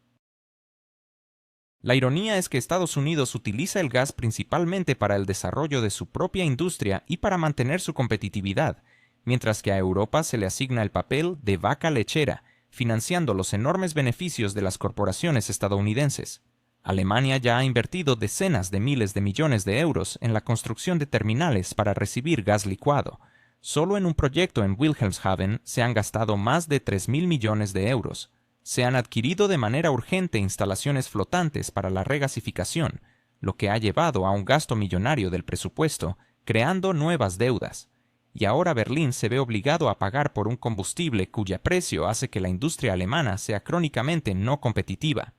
La ironía es que Estados Unidos utiliza el gas principalmente para el desarrollo de su propia industria y para mantener su competitividad, mientras que a Europa se le asigna el papel de vaca lechera, financiando los enormes beneficios de las corporaciones estadounidenses. Alemania ya ha invertido decenas de miles de millones de euros en la construcción de terminales para recibir gas licuado. Solo en un proyecto en Wilhelmshaven se han gastado más de 3.000 millones de euros. Se han adquirido de manera urgente instalaciones flotantes para la regasificación, lo que ha llevado a un gasto millonario del presupuesto, creando nuevas deudas. Y ahora Berlín se ve obligado a pagar por un combustible cuyo precio hace que la industria alemana sea crónicamente no competitiva.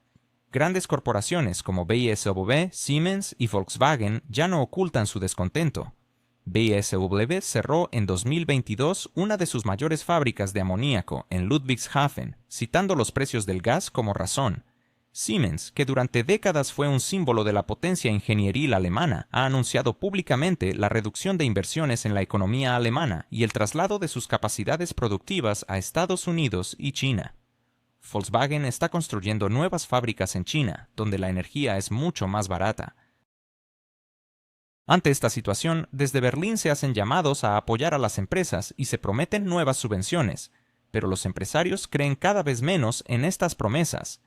Grandes corporaciones como BASF, Siemens y Volkswagen ya no ocultan su descontento. BASF cerró en 2022 una de sus mayores fábricas de amoníaco en Ludwigshafen, citando los precios del gas como razón. Siemens, que durante décadas fue un símbolo de la potencia ingenieril alemana, ha anunciado públicamente la reducción de inversiones en la economía alemana y el traslado de sus capacidades productivas a Estados Unidos y China. Volkswagen está construyendo nuevas fábricas en China, donde la energía es mucho más barata. Ante esta situación, desde Berlín se hacen llamados a apoyar a las empresas y se prometen nuevas subvenciones, pero los empresarios creen cada vez menos en estas promesas.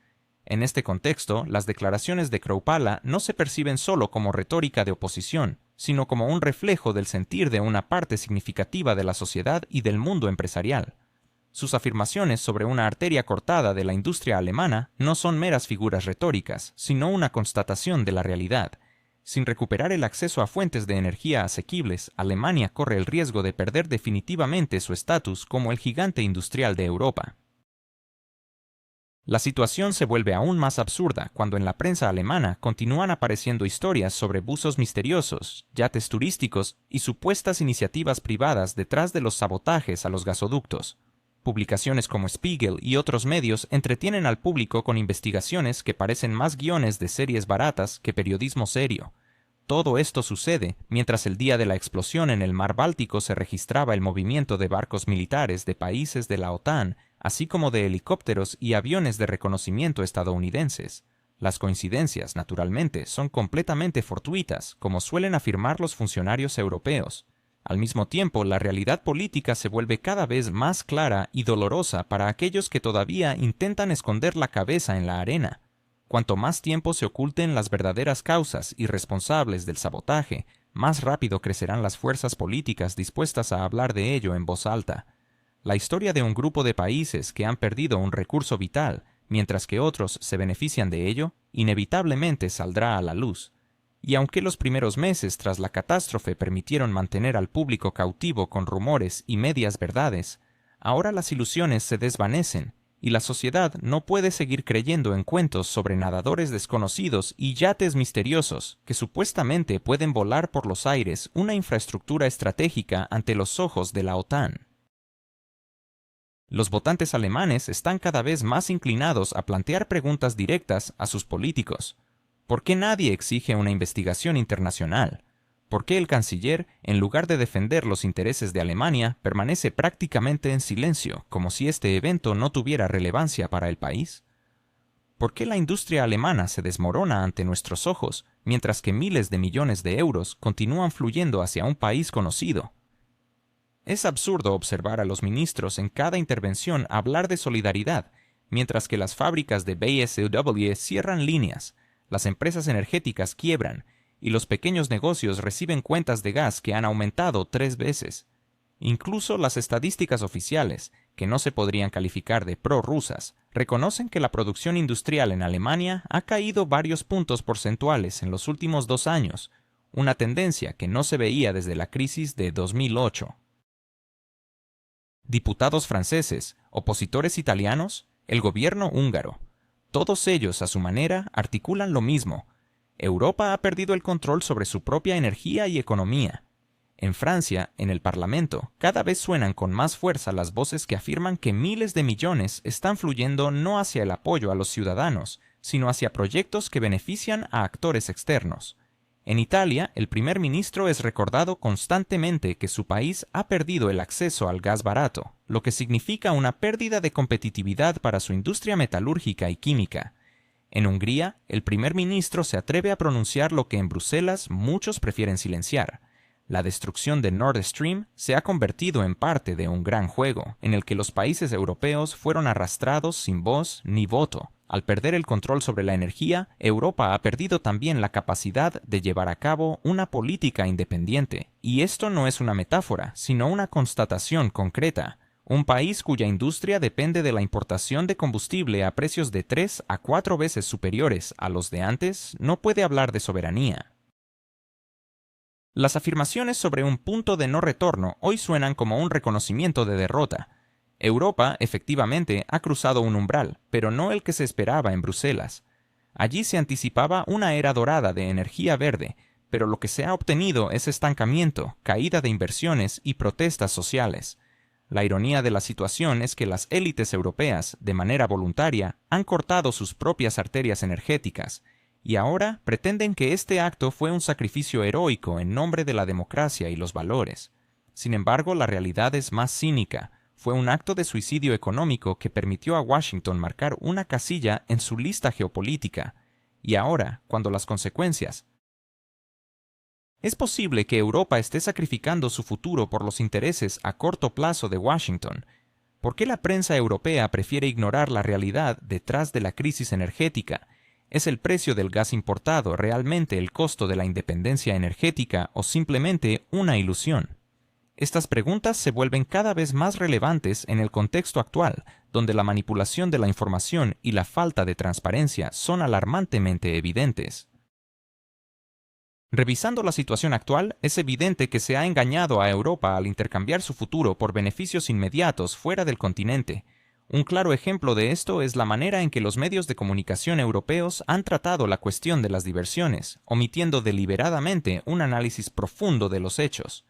En este contexto, las declaraciones de Kroupala no se perciben solo como retórica de oposición, sino como un reflejo del sentir de una parte significativa de la sociedad y del mundo empresarial. Sus afirmaciones sobre una arteria cortada de la industria alemana no son meras figuras retóricas, sino una constatación de la realidad. Sin recuperar el acceso a fuentes de energía asequibles, Alemania corre el riesgo de perder definitivamente su estatus como el gigante industrial de Europa. La situación se vuelve aún más absurda cuando en la prensa alemana continúan apareciendo historias sobre buzos misteriosos, yates turísticos y supuestas iniciativas privadas detrás de los sabotajes a los gasoductos. Publicaciones como Spiegel y otros medios entretienen al público con investigaciones que parecen más guiones de series baratas que periodismo serio. Todo esto sucede mientras el día de la explosión en el mar Báltico se registraba el movimiento de barcos militares de países de la OTAN, así como de helicópteros y aviones de reconocimiento estadounidenses. Las coincidencias, naturalmente, son completamente fortuitas, como suelen afirmar los funcionarios europeos. Al mismo tiempo, la realidad política se vuelve cada vez más clara y dolorosa para aquellos que todavía intentan esconder la cabeza en la arena. Cuanto más tiempo se oculten las verdaderas causas y responsables del sabotaje, más rápido crecerán las fuerzas políticas dispuestas a hablar de ello en voz alta. La historia de un grupo de países que han perdido un recurso vital, mientras que otros se benefician de ello, inevitablemente saldrá a la luz. Y aunque los primeros meses tras la catástrofe permitieron mantener al público cautivo con rumores y medias verdades, ahora las ilusiones se desvanecen y la sociedad no puede seguir creyendo en cuentos sobre nadadores desconocidos y yates misteriosos que supuestamente pueden volar por los aires una infraestructura estratégica ante los ojos de la OTAN. Los votantes alemanes están cada vez más inclinados a plantear preguntas directas a sus políticos. ¿Por qué nadie exige una investigación internacional? ¿Por qué el canciller, en lugar de defender los intereses de Alemania, permanece prácticamente en silencio, como si este evento no tuviera relevancia para el país? ¿Por qué la industria alemana se desmorona ante nuestros ojos, mientras que miles de millones de euros continúan fluyendo hacia un país conocido? Es absurdo observar a los ministros en cada intervención hablar de solidaridad, mientras que las fábricas de BSW cierran líneas, las empresas energéticas quiebran, y los pequeños negocios reciben cuentas de gas que han aumentado 3 veces. Incluso las estadísticas oficiales, que no se podrían calificar de prorrusas, reconocen que la producción industrial en Alemania ha caído varios puntos porcentuales en los últimos 2 años, una tendencia que no se veía desde la crisis de 2008. Diputados franceses, opositores italianos, el gobierno húngaro, todos ellos a su manera articulan lo mismo. Europa ha perdido el control sobre su propia energía y economía. En Francia, en el Parlamento, cada vez suenan con más fuerza las voces que afirman que miles de millones están fluyendo no hacia el apoyo a los ciudadanos, sino hacia proyectos que benefician a actores externos. En Italia, el primer ministro es recordado constantemente que su país ha perdido el acceso al gas barato, lo que significa una pérdida de competitividad para su industria metalúrgica y química. En Hungría, el primer ministro se atreve a pronunciar lo que en Bruselas muchos prefieren silenciar. La destrucción de Nord Stream se ha convertido en parte de un gran juego, en el que los países europeos fueron arrastrados sin voz ni voto. Al perder el control sobre la energía, Europa ha perdido también la capacidad de llevar a cabo una política independiente. Y esto no es una metáfora, sino una constatación concreta. Un país cuya industria depende de la importación de combustible a precios de 3 a 4 veces superiores a los de antes no puede hablar de soberanía. Las afirmaciones sobre un punto de no retorno hoy suenan como un reconocimiento de derrota. Europa, efectivamente, ha cruzado un umbral, pero no el que se esperaba en Bruselas. Allí se anticipaba una era dorada de energía verde, pero lo que se ha obtenido es estancamiento, caída de inversiones y protestas sociales. La ironía de la situación es que las élites europeas, de manera voluntaria, han cortado sus propias arterias energéticas, y ahora pretenden que este acto fue un sacrificio heroico en nombre de la democracia y los valores. Sin embargo, la realidad es más cínica. Fue un acto de suicidio económico que permitió a Washington marcar una casilla en su lista geopolítica. Y ahora, cuando las consecuencias... ¿Es posible que Europa esté sacrificando su futuro por los intereses a corto plazo de Washington? ¿Por qué la prensa europea prefiere ignorar la realidad detrás de la crisis energética? ¿Es el precio del gas importado realmente el costo de la independencia energética o simplemente una ilusión? Estas preguntas se vuelven cada vez más relevantes en el contexto actual, donde la manipulación de la información y la falta de transparencia son alarmantemente evidentes. Revisando la situación actual, es evidente que se ha engañado a Europa al intercambiar su futuro por beneficios inmediatos fuera del continente. Un claro ejemplo de esto es la manera en que los medios de comunicación europeos han tratado la cuestión de las diversiones, omitiendo deliberadamente un análisis profundo de los hechos.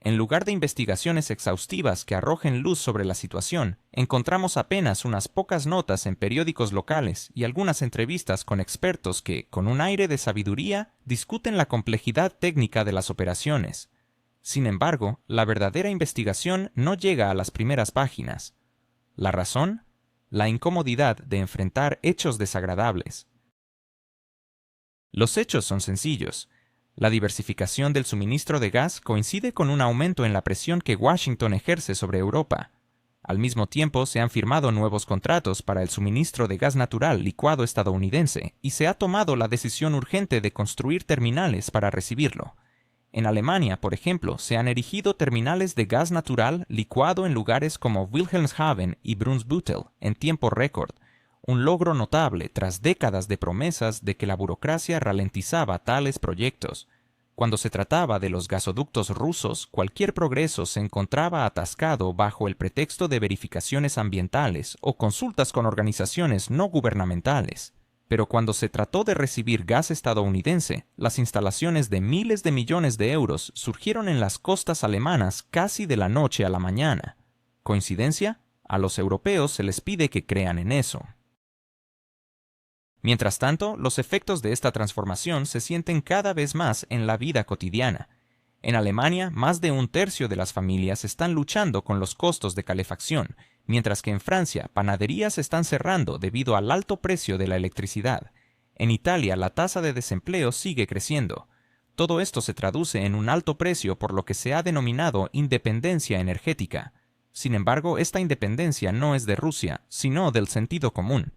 En lugar de investigaciones exhaustivas que arrojen luz sobre la situación, encontramos apenas unas pocas notas en periódicos locales y algunas entrevistas con expertos que, con un aire de sabiduría, discuten la complejidad técnica de las operaciones. Sin embargo, la verdadera investigación no llega a las primeras páginas. ¿La razón? La incomodidad de enfrentar hechos desagradables. Los hechos son sencillos. La diversificación del suministro de gas coincide con un aumento en la presión que Washington ejerce sobre Europa. Al mismo tiempo, se han firmado nuevos contratos para el suministro de gas natural licuado estadounidense y se ha tomado la decisión urgente de construir terminales para recibirlo. En Alemania, por ejemplo, se han erigido terminales de gas natural licuado en lugares como Wilhelmshaven y Brunsbüttel en tiempo récord, un logro notable tras décadas de promesas de que la burocracia ralentizaba tales proyectos. Cuando se trataba de los gasoductos rusos, cualquier progreso se encontraba atascado bajo el pretexto de verificaciones ambientales o consultas con organizaciones no gubernamentales. Pero cuando se trató de recibir gas estadounidense, las instalaciones de miles de millones de euros surgieron en las costas alemanas casi de la noche a la mañana. ¿Coincidencia? A los europeos se les pide que crean en eso. Mientras tanto, los efectos de esta transformación se sienten cada vez más en la vida cotidiana. En Alemania, más de un tercio de las familias están luchando con los costos de calefacción, mientras que en Francia, panaderías están cerrando debido al alto precio de la electricidad. En Italia, la tasa de desempleo sigue creciendo. Todo esto se traduce en un alto precio por lo que se ha denominado independencia energética. Sin embargo, esta independencia no es de Rusia, sino del sentido común.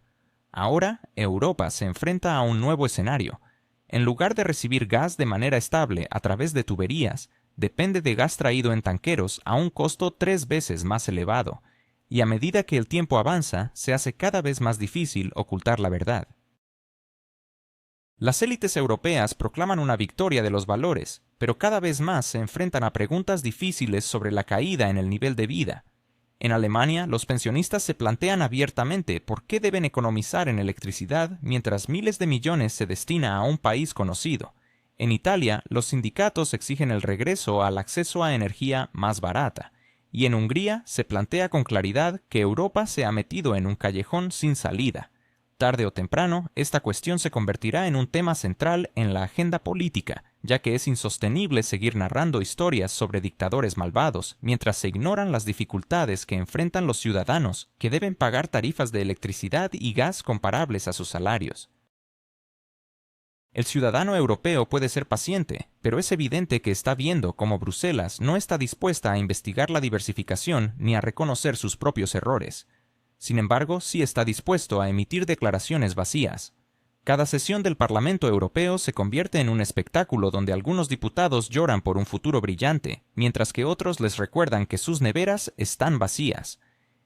Ahora, Europa se enfrenta a un nuevo escenario. En lugar de recibir gas de manera estable a través de tuberías, depende de gas traído en tanqueros a un costo 3 veces más elevado, y a medida que el tiempo avanza, se hace cada vez más difícil ocultar la verdad. Las élites europeas proclaman una victoria de los valores, pero cada vez más se enfrentan a preguntas difíciles sobre la caída en el nivel de vida. En Alemania, los pensionistas se plantean abiertamente por qué deben economizar en electricidad mientras miles de millones se destina a un país conocido. En Italia, los sindicatos exigen el regreso al acceso a energía más barata. Y en Hungría se plantea con claridad que Europa se ha metido en un callejón sin salida. Tarde o temprano, esta cuestión se convertirá en un tema central en la agenda política, ya que es insostenible seguir narrando historias sobre dictadores malvados, mientras se ignoran las dificultades que enfrentan los ciudadanos, que deben pagar tarifas de electricidad y gas comparables a sus salarios. El ciudadano europeo puede ser paciente, pero es evidente que está viendo cómo Bruselas no está dispuesta a investigar la diversificación ni a reconocer sus propios errores. Sin embargo, sí está dispuesto a emitir declaraciones vacías. Cada sesión del Parlamento Europeo se convierte en un espectáculo donde algunos diputados lloran por un futuro brillante, mientras que otros les recuerdan que sus neveras están vacías.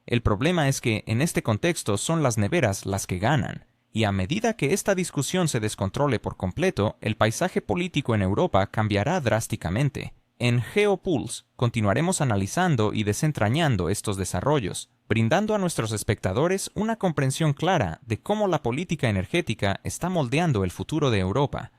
El problema es que, en este contexto, son las neveras las que ganan, y a medida que esta discusión se descontrole por completo, el paisaje político en Europa cambiará drásticamente. En GeoPulse continuaremos analizando y desentrañando estos desarrollos, brindando a nuestros espectadores una comprensión clara de cómo la política energética está moldeando el futuro de Europa,